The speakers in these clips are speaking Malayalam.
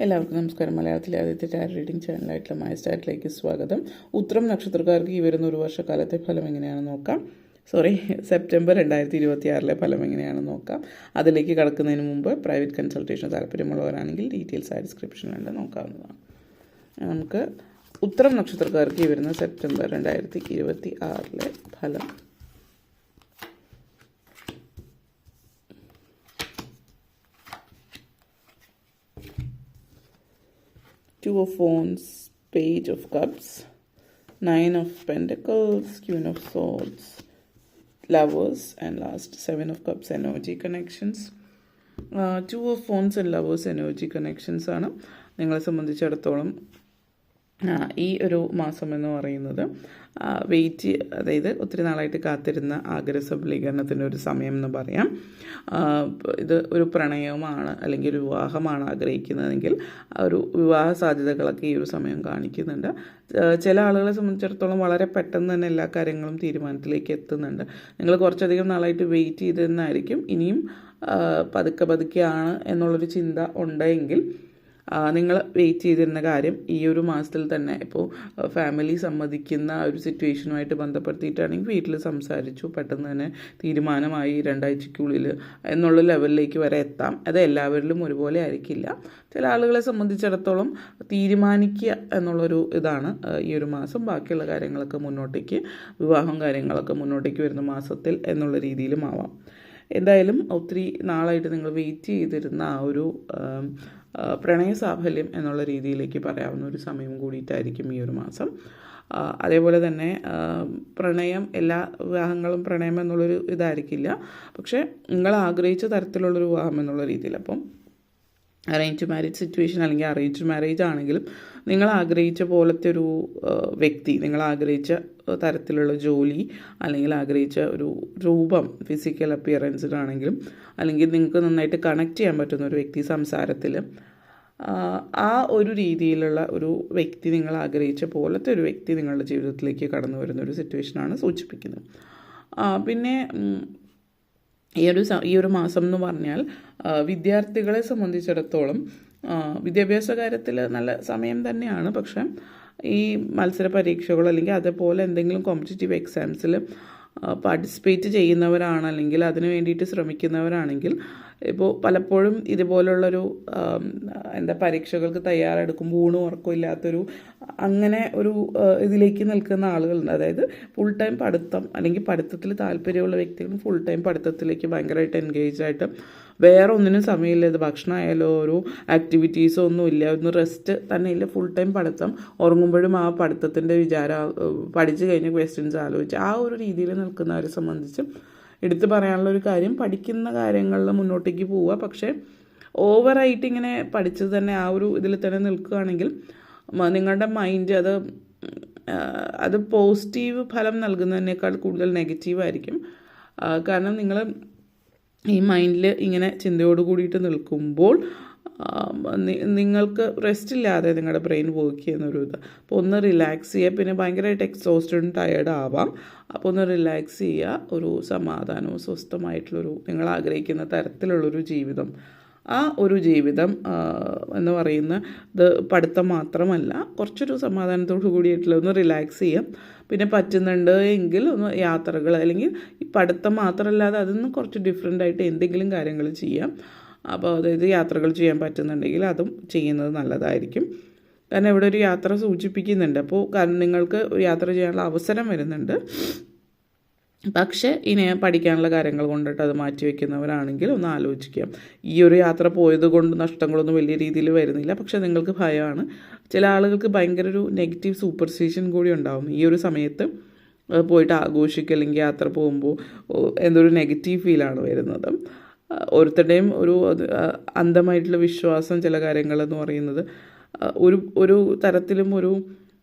എല്ലാവർക്കും നമസ്കാരം. മലയാളത്തിലെ ആദ്യത്തെ ടാരോ റീഡിംഗ് ചാനലായിട്ടുള്ള മൈ സ്റ്റാറ്റിലേക്ക് സ്വാഗതം. ഉത്രം നക്ഷത്രക്കാർക്ക് ഈ വരുന്ന ഒരു വർഷക്കാലത്തെ ഫലം എങ്ങനെയാണെന്ന് നോക്കാം. സെപ്റ്റംബർ 2026 ഫലം എങ്ങനെയാണെന്ന് നോക്കാം. അതിലേക്ക് കടക്കുന്നതിന് മുമ്പ് പ്രൈവറ്റ് കൺസൾട്ടേഷൻ താല്പര്യമുള്ളവരാണെങ്കിൽ ഡീറ്റെയിൽസ് ആയി ഡിസ്ക്രിപ്ഷനിലുണ്ട്, നോക്കാവുന്നതാണ്. നമുക്ക് ഉത്രം നക്ഷത്രക്കാർക്ക് ഈ വരുന്ന സെപ്റ്റംബർ 2026 ഫലം. Two of Wands, Page of Cups, Nine of Pentacles, Queen of Swords, Lovers, and last Seven of Cups energy connections. Two of Wands and Lovers energy connections ആണ് നിങ്ങളെ സംബന്ധിച്ചിടത്തോളം ഈ ഒരു മാസം എന്ന് പറയുന്നത് അതായത് ഒത്തിരി നാളായിട്ട് കാത്തിരുന്ന ആഗ്രഹ സബലീകരണത്തിൻ്റെ ഒരു സമയം എന്ന് പറയാം. ഇത് ഒരു പ്രണയമാണ് അല്ലെങ്കിൽ ഒരു വിവാഹമാണ് ആഗ്രഹിക്കുന്നതെങ്കിൽ ഒരു വിവാഹ സാധ്യതകളൊക്കെ ഈ ഒരു സമയം കാണിക്കുന്നുണ്ട്. ചില ആളുകളെ സംബന്ധിച്ചിടത്തോളം വളരെ പെട്ടെന്ന് തന്നെ എല്ലാ കാര്യങ്ങളും തീരുമാനത്തിലേക്ക് എത്തുന്നുണ്ട്. നിങ്ങൾ കുറച്ചധികം നാളായിട്ട് വെയിറ്റ് ചെയ്തിരുന്നായിരിക്കും. ഇനിയും പതുക്കെയാണ് എന്നുള്ളൊരു ചിന്ത ഉണ്ടെങ്കിൽ നിങ്ങൾ വെയിറ്റ് ചെയ്തിരുന്ന കാര്യം ഈ ഒരു മാസത്തിൽ തന്നെ ഇപ്പോൾ ഫാമിലി സമ്മതിക്കുന്ന ഒരു സിറ്റുവേഷനുമായിട്ട് ബന്ധപ്പെടുത്തിയിട്ടാണെങ്കിൽ വീട്ടിൽ സംസാരിച്ചു, പെട്ടെന്ന് തന്നെ തീരുമാനമായി 2 ആഴ്ചയ്ക്കുള്ളിൽ എന്നുള്ള ലെവലിലേക്ക് വരെ എത്താം. അത് എല്ലാവരിലും ഒരുപോലെ ആയിരിക്കില്ല. ചില ആളുകളെ സംബന്ധിച്ചിടത്തോളം തീരുമാനിക്കുക എന്നുള്ളൊരു ഇതാണ് ഈ ഒരു മാസം. ബാക്കിയുള്ള കാര്യങ്ങളൊക്കെ മുന്നോട്ടേക്ക്, വിവാഹം കാര്യങ്ങളൊക്കെ മുന്നോട്ടേക്ക് വരുന്ന മാസത്തിൽ എന്നുള്ള രീതിയിലും ആവാം. എന്തായാലും ഒത്തിരി നാളായിട്ട് നിങ്ങൾ വെയിറ്റ് ചെയ്തിരുന്ന ആ ഒരു പ്രണയ സാഫല്യം എന്നുള്ള രീതിയിലേക്ക് പറയാവുന്ന ഒരു സമയം കൂടിയിട്ടായിരിക്കും ഈ ഒരു മാസം. അതേപോലെ തന്നെ പ്രണയം, എല്ലാ വിവാഹങ്ങളും പ്രണയം എന്നുള്ളൊരു ഇതായിരിക്കില്ല, പക്ഷേ നിങ്ങൾ ആഗ്രഹിച്ച തരത്തിലുള്ളൊരു വിവാഹം എന്നുള്ള രീതിയിൽ. അപ്പം അറേഞ്ച് മാരേജ് സിറ്റുവേഷൻ അല്ലെങ്കിൽ അറേഞ്ച് മാരേജ് ആണെങ്കിലും നിങ്ങൾ ആഗ്രഹിച്ച പോലത്തെ ഒരു വ്യക്തി, നിങ്ങൾ ആഗ്രഹിച്ച തരത്തിലുള്ള ജോലി അല്ലെങ്കിൽ ആഗ്രഹിച്ച ഒരു രൂപം, ഫിസിക്കൽ അപ്പിയറൻസിലാണെങ്കിലും അല്ലെങ്കിൽ നിങ്ങൾക്ക് നന്നായിട്ട് കണക്ട് ചെയ്യാൻ പറ്റുന്ന ഒരു വ്യക്തി സംസാരത്തിൽ, ആ ഒരു രീതിയിലുള്ള ഒരു വ്യക്തി, നിങ്ങൾ ആഗ്രഹിച്ച പോലത്തെ ഒരു വ്യക്തി നിങ്ങളുടെ ജീവിതത്തിലേക്ക് കടന്നു വരുന്ന ഒരു സിറ്റുവേഷനാണ് സൂചിപ്പിക്കുന്നത്. പിന്നെ ഈ ഒരു മാസം എന്ന് പറഞ്ഞാൽ വിദ്യാർത്ഥികളെ സംബന്ധിച്ചിടത്തോളം വിദ്യാഭ്യാസ കാര്യത്തിൽ നല്ല സമയം തന്നെയാണ്. പക്ഷേ ഈ മത്സര പരീക്ഷകൾ അല്ലെങ്കിൽ അതേപോലെ എന്തെങ്കിലും കോമ്പറ്റേറ്റീവ് എക്സാംസിൽ പാർട്ടിസിപ്പേറ്റ് ചെയ്യുന്നവരാണ് അല്ലെങ്കിൽ അതിന് വേണ്ടിയിട്ട് ശ്രമിക്കുന്നവരാണെങ്കിൽ ഇപ്പോൾ പലപ്പോഴും ഇതുപോലുള്ളൊരു പരീക്ഷകൾക്ക് തയ്യാറെടുക്കുമ്പോൾ ഊണും ഉറക്കവും ഇല്ലാത്തൊരു അങ്ങനെ ഒരു ഇതിലേക്ക് നിൽക്കുന്ന ആളുകളുണ്ട്. അതായത് ഫുൾ ടൈം പഠിത്തം അല്ലെങ്കിൽ പഠിത്തത്തിൽ താല്പര്യമുള്ള വ്യക്തികളും ഫുൾ ടൈം പഠിത്തത്തിലേക്ക് ഭയങ്കരമായിട്ട് എൻഗേജ് ആയിട്ട് വേറെ ഒന്നിനും സമയമില്ല. ഇത് ഭക്ഷണമായാലോ ഒരു ആക്ടിവിറ്റീസോ ഒന്നുമില്ല, ഒന്ന് റെസ്റ്റ് തന്നെ ഇല്ല, ഫുൾ ടൈം പഠിത്തം. ഉറങ്ങുമ്പോഴും ആ പഠിത്തത്തിൻ്റെ പഠിച്ചു കഴിഞ്ഞ ക്വസ്റ്റ്യൻസ് ആലോചിച്ച് ആ ഒരു രീതിയിൽ നിൽക്കുന്നവരെ സംബന്ധിച്ച് എടുത്തു പറയാനുള്ളൊരു കാര്യം, പഠിക്കുന്ന കാര്യങ്ങളിൽ മുന്നോട്ടേക്ക് പോവുക. പക്ഷേ ഓവറായിട്ട് ഇങ്ങനെ പഠിച്ചത് തന്നെ ആ ഒരു ഇതിൽ തന്നെ നിൽക്കുകയാണെങ്കിൽ നിങ്ങളുടെ മൈൻഡ് അത് പോസിറ്റീവ് ഫലം നൽകുന്നതിനേക്കാൾ കൂടുതൽ നെഗറ്റീവായിരിക്കും. കാരണം നിങ്ങൾ ഈ മൈൻഡിൽ ഇങ്ങനെ ചിന്തയോട് കൂടിയിട്ട് നിൽക്കുമ്പോൾ നിങ്ങൾക്ക് റെസ്റ്റ് ഇല്ലാതെ നിങ്ങളുടെ ബ്രെയിൻ വർക്ക് ചെയ്യുന്നൊരു ഇത്. അപ്പോൾ ഒന്ന് റിലാക്സ് ചെയ്യുക. പിന്നെ ഭയങ്കരമായിട്ട് എക്സോസ്റ്റഡും ടയേർഡ് ആവാം. അപ്പോൾ ഒന്ന് റിലാക്സ് ചെയ്യുക. ഒരു സമാധാനവും സ്വസ്ഥമായിട്ടുള്ളൊരു നിങ്ങൾ ആഗ്രഹിക്കുന്ന തരത്തിലുള്ളൊരു ജീവിതം, ആ ഒരു ജീവിതം എന്ന് പറയുന്നത് പഠിത്തം മാത്രമല്ല, കുറച്ചൊരു സമാധാനത്തോടു കൂടിയിട്ടുള്ള ഒന്ന് റിലാക്സ് ചെയ്യാം. പിന്നെ പറ്റുന്നുണ്ട് എങ്കിൽ ഒന്ന് യാത്രകൾ, അല്ലെങ്കിൽ ഈ പഠിത്തം മാത്രമല്ലാതെ അതിന്ന് കുറച്ച് ഡിഫറെൻ്റ് ആയിട്ട് എന്തെങ്കിലും കാര്യങ്ങൾ ചെയ്യാം. അപ്പോൾ അതായത് യാത്രകൾ ചെയ്യാൻ പറ്റുന്നുണ്ടെങ്കിൽ അതും ചെയ്യുന്നത് നല്ലതായിരിക്കും. കാരണം ഇവിടെ ഒരു യാത്ര സൂചിപ്പിക്കുന്നുണ്ട്. അപ്പോൾ കാരണം നിങ്ങൾക്ക് യാത്ര ചെയ്യാനുള്ള അവസരം വരുന്നുണ്ട്. പക്ഷേ ഇനി പഠിക്കാനുള്ള കാര്യങ്ങൾ കൊണ്ടിട്ട് അത് മാറ്റി വയ്ക്കുന്നവരാണെങ്കിൽ ഒന്ന് ആലോചിക്കാം. ഈ ഒരു യാത്ര പോയത് കൊണ്ട് നഷ്ടങ്ങളൊന്നും വലിയ രീതിയിൽ വരുന്നില്ല, പക്ഷേ നിങ്ങൾക്ക് ഭയമാണ്. ചില ആളുകൾക്ക് ഭയങ്കര ഒരു നെഗറ്റീവ് സൂപ്പർസ്റ്റിഷൻ കൂടി ഉണ്ടാവും ഈ ഒരു സമയത്ത്. പോയിട്ട് ആഘോഷിക്കുക അല്ലെങ്കിൽ യാത്ര പോകുമ്പോൾ എന്തൊരു നെഗറ്റീവ് ഫീലാണ് വരുന്നത്. ഓരോരുത്തരുടെയും ഒരു അന്ധമായിട്ടുള്ള വിശ്വാസം ചില കാര്യങ്ങളെന്ന് പറയുന്നത് ഒരു തരത്തിലും ഒരു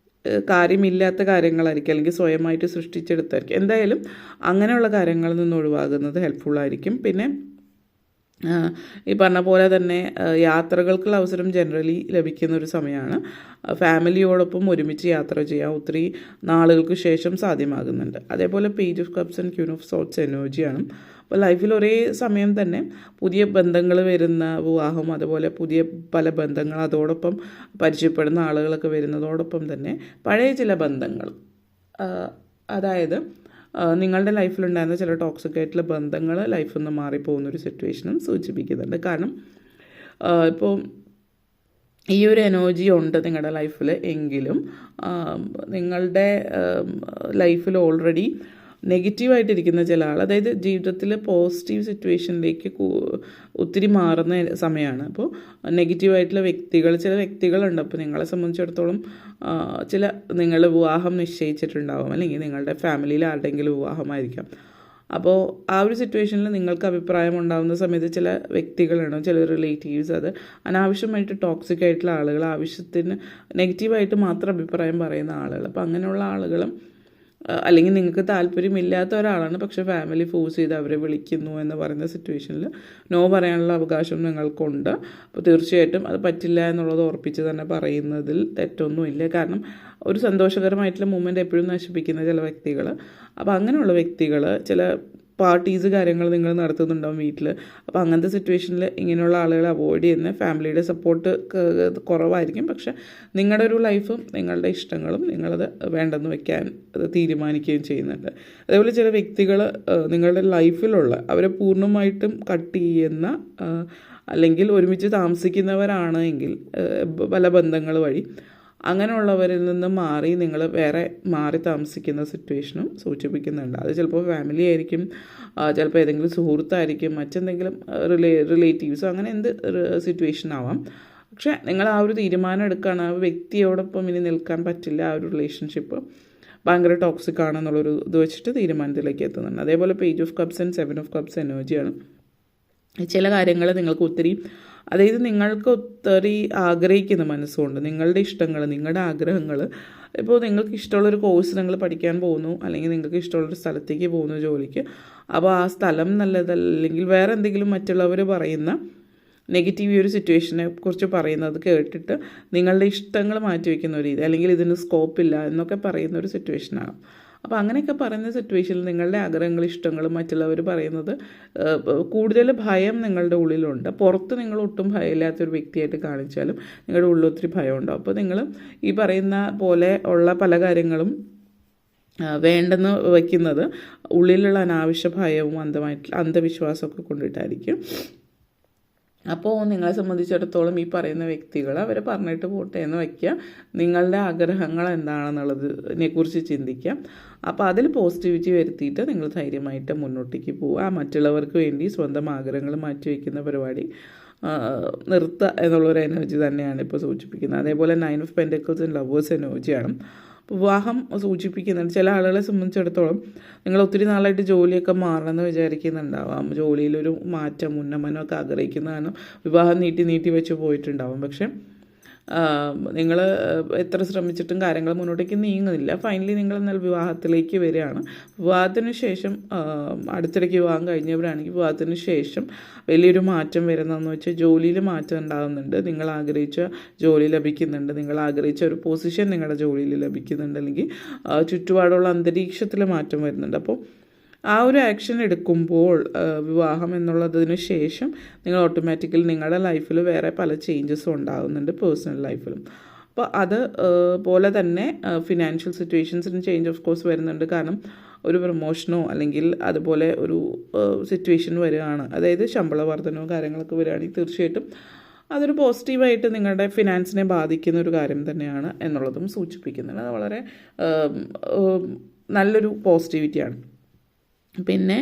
കാര്യമില്ലാത്ത കാര്യങ്ങളായിരിക്കും, അല്ലെങ്കിൽ സ്വയമായിട്ട് സൃഷ്ടിച്ചെടുത്തായിരിക്കും. എന്തായാലും അങ്ങനെയുള്ള കാര്യങ്ങളിൽ നിന്ന് ഒഴിവാകുന്നത് ഹെൽപ്ഫുള്ളായിരിക്കും. പിന്നെ ഈ പറഞ്ഞ പോലെ തന്നെ യാത്രകൾക്കുള്ള അവസരം ജനറലി ലഭിക്കുന്ന ഒരു സമയമാണ്. ഫാമിലിയോടൊപ്പം ഒരുമിച്ച് യാത്ര ചെയ്യാൻ ഒത്തിരി നാളുകൾക്ക് ശേഷം സാധ്യമാകുന്നുണ്ട്. അതേപോലെ page of cups and queen of sorts എനർജിയാണ്. അപ്പോൾ ലൈഫിൽ ഒരേ സമയം തന്നെ പുതിയ ബന്ധങ്ങൾ വരുന്ന വിവാഹം, അതുപോലെ പുതിയ പല ബന്ധങ്ങൾ, അതോടൊപ്പം പരിചയപ്പെടുന്ന ആളുകളൊക്കെ വരുന്നതോടൊപ്പം തന്നെ പഴയ ചില ബന്ധങ്ങൾ, അതായത് നിങ്ങളുടെ ലൈഫിലുണ്ടായിരുന്ന ചില ടോക്സിക് ആയിട്ടുള്ള ബന്ധങ്ങൾ ലൈഫിൽ നിന്ന് മാറിപ്പോകുന്നൊരു സിറ്റുവേഷനും സൂചിപ്പിക്കുന്നുണ്ട്. കാരണം ഇപ്പോൾ ഈ ഒരു എനർജി ഉണ്ട് നിങ്ങളുടെ ലൈഫിൽ എങ്കിലും നിങ്ങളുടെ ലൈഫിൽ ഓൾറെഡി നെഗറ്റീവായിട്ടിരിക്കുന്ന ചില ആൾ, അതായത് ജീവിതത്തിൽ പോസിറ്റീവ് സിറ്റുവേഷനിലേക്ക് ഒത്തിരി മാറുന്ന സമയമാണ്. അപ്പോൾ നെഗറ്റീവായിട്ടുള്ള ചില വ്യക്തികളുണ്ട്. അപ്പോൾ നിങ്ങളെ സംബന്ധിച്ചിടത്തോളം നിങ്ങൾ വിവാഹം നിശ്ചയിച്ചിട്ടുണ്ടാവും, അല്ലെങ്കിൽ നിങ്ങളുടെ ഫാമിലിയിൽ ആരുടെയെങ്കിലും വിവാഹമായിരിക്കാം. അപ്പോൾ ആ ഒരു സിറ്റുവേഷനിൽ നിങ്ങൾക്ക് അഭിപ്രായം ഉണ്ടാകുന്ന സമയത്ത് ചില വ്യക്തികളുണ്ടാവും, ചില റിലേറ്റീവ്സ്, അത് അനാവശ്യമായിട്ട് ടോക്സിക് ആയിട്ടുള്ള ആളുകൾ, ആവശ്യത്തിന് നെഗറ്റീവായിട്ട് മാത്രം അഭിപ്രായം പറയുന്ന ആളുകൾ. അപ്പോൾ അങ്ങനെയുള്ള ആളുകളും, അല്ലെങ്കിൽ നിങ്ങൾക്ക് താല്പര്യമില്ലാത്ത ഒരാളാണ് പക്ഷേ ഫാമിലി ഫോഴ്സ് ചെയ്ത് അവരെ വിളിക്കുന്നു എന്ന് പറയുന്ന സിറ്റുവേഷനിൽ നോ പറയാനുള്ള അവകാശം നിങ്ങൾക്കുണ്ട്. അപ്പോൾ തീർച്ചയായിട്ടും അത് പറ്റില്ല എന്നുള്ളത് ഉറപ്പിച്ച് തന്നെ പറയുന്നതിൽ തെറ്റൊന്നുമില്ല. കാരണം ഒരു സന്തോഷകരമായിട്ടുള്ള മൂമെൻ്റ് എപ്പോഴും നശിപ്പിക്കുന്ന ചില വ്യക്തികൾ, അപ്പോൾ അങ്ങനെയുള്ള വ്യക്തികൾ ചില പാർട്ടീസ് കാര്യങ്ങൾ നിങ്ങൾ നടത്തുന്നുണ്ടാവും വീട്ടിൽ. അപ്പോൾ അങ്ങനത്തെ സിറ്റുവേഷനിൽ ഇങ്ങനെയുള്ള ആളുകളെ അവോയ്ഡ് ചെയ്യുന്ന, ഫാമിലിയുടെ സപ്പോർട്ട് കുറവായിരിക്കും, പക്ഷെ നിങ്ങളുടെ ഒരു ലൈഫും നിങ്ങളുടെ ഇഷ്ടങ്ങളും നിങ്ങളത് വേണ്ടെന്ന് വെക്കാൻ അത് തീരുമാനിക്കുകയും ചെയ്യുന്നുണ്ട്. അതേപോലെ ചില വ്യക്തികൾ നിങ്ങളുടെ ലൈഫിലുള്ള അവരെ പൂർണ്ണമായിട്ടും കട്ട് ചെയ്യുന്ന, അല്ലെങ്കിൽ ഒരുമിച്ച് താമസിക്കുന്നവരാണ് എങ്കിൽ പല ബന്ധങ്ങൾ വഴി അങ്ങനെയുള്ളവരിൽ നിന്ന് മാറി നിങ്ങൾ വേറെ മാറി താമസിക്കുന്ന സിറ്റുവേഷനും സൂചിപ്പിക്കുന്നുണ്ട്. അത് ചിലപ്പോൾ ഫാമിലി ആയിരിക്കും, ചിലപ്പോൾ ഏതെങ്കിലും സുഹൃത്തായിരിക്കും, മറ്റെന്തെങ്കിലും റിലേറ്റീവ്സോ, അങ്ങനെ എന്ത് സിറ്റുവേഷൻ ആവാം. പക്ഷേ നിങ്ങൾ ആ ഒരു തീരുമാനം എടുക്കുകയാണ്, ആ വ്യക്തിയോടൊപ്പം ഇനി നിൽക്കാൻ പറ്റില്ല, ആ ഒരു റിലേഷൻഷിപ്പ് ഭയങ്കര ടോക്സിക് ആണെന്നുള്ളൊരു ഇത് വെച്ചിട്ട് തീരുമാനത്തിലേക്ക് എത്തുന്നുണ്ട്. അതേപോലെ page of cups and 7 of cups എനർജിയാണ്. ചില കാര്യങ്ങൾ നിങ്ങൾക്ക് ഒത്തിരി, അതായത് നിങ്ങൾക്ക് ഒത്തിരി ആഗ്രഹിക്കുന്ന മനസ്സുകൊണ്ട് നിങ്ങളുടെ ഇഷ്ടങ്ങൾ, നിങ്ങളുടെ ആഗ്രഹങ്ങൾ, ഇപ്പോൾ നിങ്ങൾക്ക് ഇഷ്ടമുള്ളൊരു കോഴ്സ് നിങ്ങൾ പഠിക്കാൻ പോകുന്നു, അല്ലെങ്കിൽ നിങ്ങൾക്ക് ഇഷ്ടമുള്ളൊരു സ്ഥലത്തേക്ക് പോകുന്നു ജോലിക്ക്. അപ്പോൾ ആ സ്ഥലം നല്ലതല്ലെങ്കിൽ വേറെ എന്തെങ്കിലും മറ്റുള്ളവർ പറയുന്ന നെഗറ്റീവ് ഈ ഒരു സിറ്റുവേഷനെ കുറിച്ച് പറയുന്നത് കേട്ടിട്ട് നിങ്ങളുടെ ഇഷ്ടങ്ങൾ മാറ്റിവെക്കുന്ന ഒരു രീതി, അല്ലെങ്കിൽ ഇതിന് സ്കോപ്പില്ല എന്നൊക്കെ പറയുന്ന ഒരു സിറ്റുവേഷനാണ്. അപ്പോൾ അങ്ങനെയൊക്കെ പറയുന്ന സിറ്റുവേഷനിൽ നിങ്ങളുടെ ആഗ്രഹങ്ങൾ, ഇഷ്ടങ്ങളും മറ്റുള്ളവർ പറയുന്നത് കൂടുതൽ ഭയം നിങ്ങളുടെ ഉള്ളിലുണ്ട്. പുറത്ത് നിങ്ങൾ ഒട്ടും ഭയമില്ലാത്തൊരു വ്യക്തിയായിട്ട് കാണിച്ചാലും നിങ്ങളുടെ ഉള്ളിൽ ഒത്തിരി ഭയമുണ്ടാവും. അപ്പോൾ നിങ്ങൾ ഈ പറയുന്ന പോലെ ഉള്ള പല കാര്യങ്ങളും വേണ്ടെന്ന് വയ്ക്കുന്നത് ഉള്ളിലുള്ള അനാവശ്യ ഭയവും അന്ധവിശ്വാസമൊക്കെ കൊണ്ടിട്ടായിരിക്കും. അപ്പോൾ നിങ്ങളെ സംബന്ധിച്ചിടത്തോളം ഈ പറയുന്ന വ്യക്തികൾ അവരെ പറഞ്ഞിട്ട് പോട്ടെ എന്ന് വയ്ക്കുക. നിങ്ങളുടെ ആഗ്രഹങ്ങൾ എന്താണെന്നുള്ളതിനെക്കുറിച്ച് ചിന്തിക്കാം. അപ്പോൾ അതിൽ പോസിറ്റിവിറ്റി വരുത്തിയിട്ട് നിങ്ങൾ ധൈര്യമായിട്ട് മുന്നോട്ടേക്ക് പോവുക. മറ്റുള്ളവർക്ക് വേണ്ടി സ്വന്തം ആഗ്രഹങ്ങൾ മാറ്റിവെക്കുന്ന പരിപാടി നിർത്തുക എന്നുള്ളൊരു എനർജി തന്നെയാണ് ഇപ്പോൾ സൂചിപ്പിക്കുന്നത്. അതേപോലെ 9 ഓഫ് പെൻറ്റക്കിൾസ് ആൻഡ് ലവേഴ്സ് എനർജിയാണ്. വിവാഹം സൂചിപ്പിക്കുന്നുണ്ട്. ചില ആളുകളെ സംബന്ധിച്ചിടത്തോളം നിങ്ങൾ ഒത്തിരി നാളായിട്ട് ജോലിയൊക്കെ മാറണമെന്ന് വിചാരിക്കുന്നുണ്ടാവാം, ജോലിയിലൊരു മാറ്റം, ഉന്നമനമൊക്കെ ആഗ്രഹിക്കുന്നതാണ്, വിവാഹം നീട്ടി വെച്ച് പോയിട്ടുണ്ടാവും. പക്ഷേ നിങ്ങൾ എത്ര ശ്രമിച്ചിട്ടും കാര്യങ്ങൾ മുന്നോട്ടേക്ക് നീങ്ങുന്നില്ല. ഫൈനലി നിങ്ങൾ എന്നാൽ വിവാഹത്തിലേക്ക് വരികയാണ്. വിവാഹത്തിന് ശേഷം, അടുത്തിടയ്ക്ക് വിവാഹം കഴിഞ്ഞവരാണെങ്കിൽ വിവാഹത്തിന് ശേഷം വലിയൊരു മാറ്റം വരുന്നതെന്ന് വെച്ചാൽ ജോലിയിൽ മാറ്റം ഉണ്ടാകുന്നുണ്ട്. നിങ്ങൾ ആഗ്രഹിച്ച ജോലി ലഭിക്കുന്നുണ്ട്, നിങ്ങൾ ആഗ്രഹിച്ച ഒരു പൊസിഷൻ നിങ്ങളുടെ ജോലിയിൽ ലഭിക്കുന്നുണ്ട്, അല്ലെങ്കിൽ ചുറ്റുപാടുള്ള അന്തരീക്ഷത്തിൽ മാറ്റം വരുന്നുണ്ട്. അപ്പോൾ ആ ഒരു ആക്ഷൻ എടുക്കുമ്പോൾ വിവാഹം എന്നുള്ളതിന് ശേഷം നിങ്ങൾ ഓട്ടോമാറ്റിക്കലി നിങ്ങളുടെ ലൈഫിൽ വേറെ പല ചേഞ്ചസും ഉണ്ടാകുന്നുണ്ട് പേഴ്സണൽ ലൈഫിലും. അപ്പോൾ അത് പോലെ തന്നെ ഫിനാൻഷ്യൽ സിറ്റുവേഷൻസിന് ചേഞ്ച് ഓഫ് കോഴ്സ് വരുന്നുണ്ട്. കാരണം ഒരു പ്രൊമോഷനോ അല്ലെങ്കിൽ അതുപോലെ ഒരു സിറ്റുവേഷൻ വരികയാണ്, അതായത് ശമ്പള വർധനയോ കാര്യങ്ങളൊക്കെ വരികയാണെങ്കിൽ തീർച്ചയായിട്ടും അതൊരു പോസിറ്റീവായിട്ട് നിങ്ങളുടെ ഫിനാൻസിനെ ബാധിക്കുന്ന ഒരു കാര്യം തന്നെയാണ് എന്നുള്ളതും സൂചിപ്പിക്കുന്നുണ്ട്. അത് വളരെ നല്ലൊരു പോസിറ്റിവിറ്റിയാണ്. പിന്നെ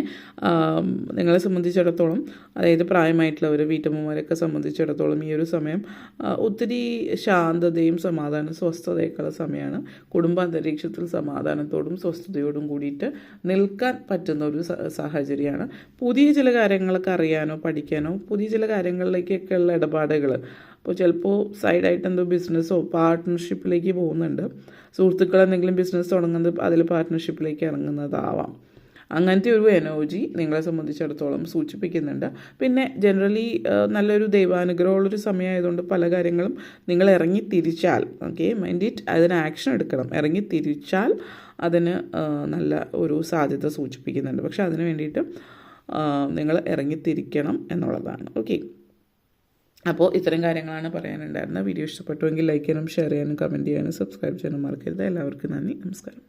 നിങ്ങളെ സംബന്ധിച്ചിടത്തോളം, അതായത് പ്രായമായിട്ടുള്ളവർ, വീട്ടമ്മമാരൊക്കെ സംബന്ധിച്ചിടത്തോളം ഈ ഒരു സമയം ഒത്തിരി ശാന്തതയും സമാധാനം, സ്വസ്ഥതയൊക്കെയുള്ള സമയമാണ്. കുടുംബ അന്തരീക്ഷത്തിൽ സമാധാനത്തോടും സ്വസ്ഥതയോടും കൂടിയിട്ട് നിൽക്കാൻ പറ്റുന്ന ഒരു സാഹചര്യമാണ്. പുതിയ ചില കാര്യങ്ങളൊക്കെ അറിയാനോ പഠിക്കാനോ, പുതിയ ചില കാര്യങ്ങളിലേക്കൊക്കെ ഉള്ള ഇടപാടുകൾ, അപ്പോൾ ചിലപ്പോൾ സൈഡായിട്ട് എന്തോ ബിസിനസ്സോ പാർട്ട്ണർഷിപ്പിലേക്ക് പോകുന്നുണ്ട്. സുഹൃത്തുക്കൾ എന്തെങ്കിലും ബിസിനസ് തുടങ്ങുന്നത് അതിൽ പാർട്ട്ണർഷിപ്പിലേക്ക് ഇറങ്ങുന്നതാവാം. അങ്ങനത്തെ ഒരു എനർജി നിങ്ങളെ സംബന്ധിച്ചിടത്തോളം സൂചിപ്പിക്കുന്നുണ്ട്. പിന്നെ ജനറലി നല്ലൊരു ദൈവാനുഗ്രഹമുള്ളൊരു സമയമായതുകൊണ്ട് പല കാര്യങ്ങളും നിങ്ങൾ ഇറങ്ങി തിരിച്ചാൽ, ഓക്കെ, മൈൻഡ് ഇറ്റ്, അതിന് ആക്ഷൻ എടുക്കണം. ഇറങ്ങി തിരിച്ചാൽ അതിന് നല്ല ഒരു സാധ്യത സൂചിപ്പിക്കുന്നുണ്ട്. പക്ഷെ അതിന് വേണ്ടിയിട്ട് നിങ്ങൾ ഇറങ്ങിത്തിരിക്കണം എന്നുള്ളതാണ്. ഓക്കെ, അപ്പോൾ ഇത്തരം കാര്യങ്ങളാണ് പറയാനുണ്ടായിരുന്നത്. വീഡിയോ ഇഷ്ടപ്പെട്ടുവെങ്കിൽ ലൈക്ക് ചെയ്യാനും ഷെയർ ചെയ്യാനും കമൻറ്റ് ചെയ്യാനും സബ്സ്ക്രൈബ് ചെയ്യാനും മറക്കരുത്. എല്ലാവർക്കും നന്ദി, നമസ്കാരം.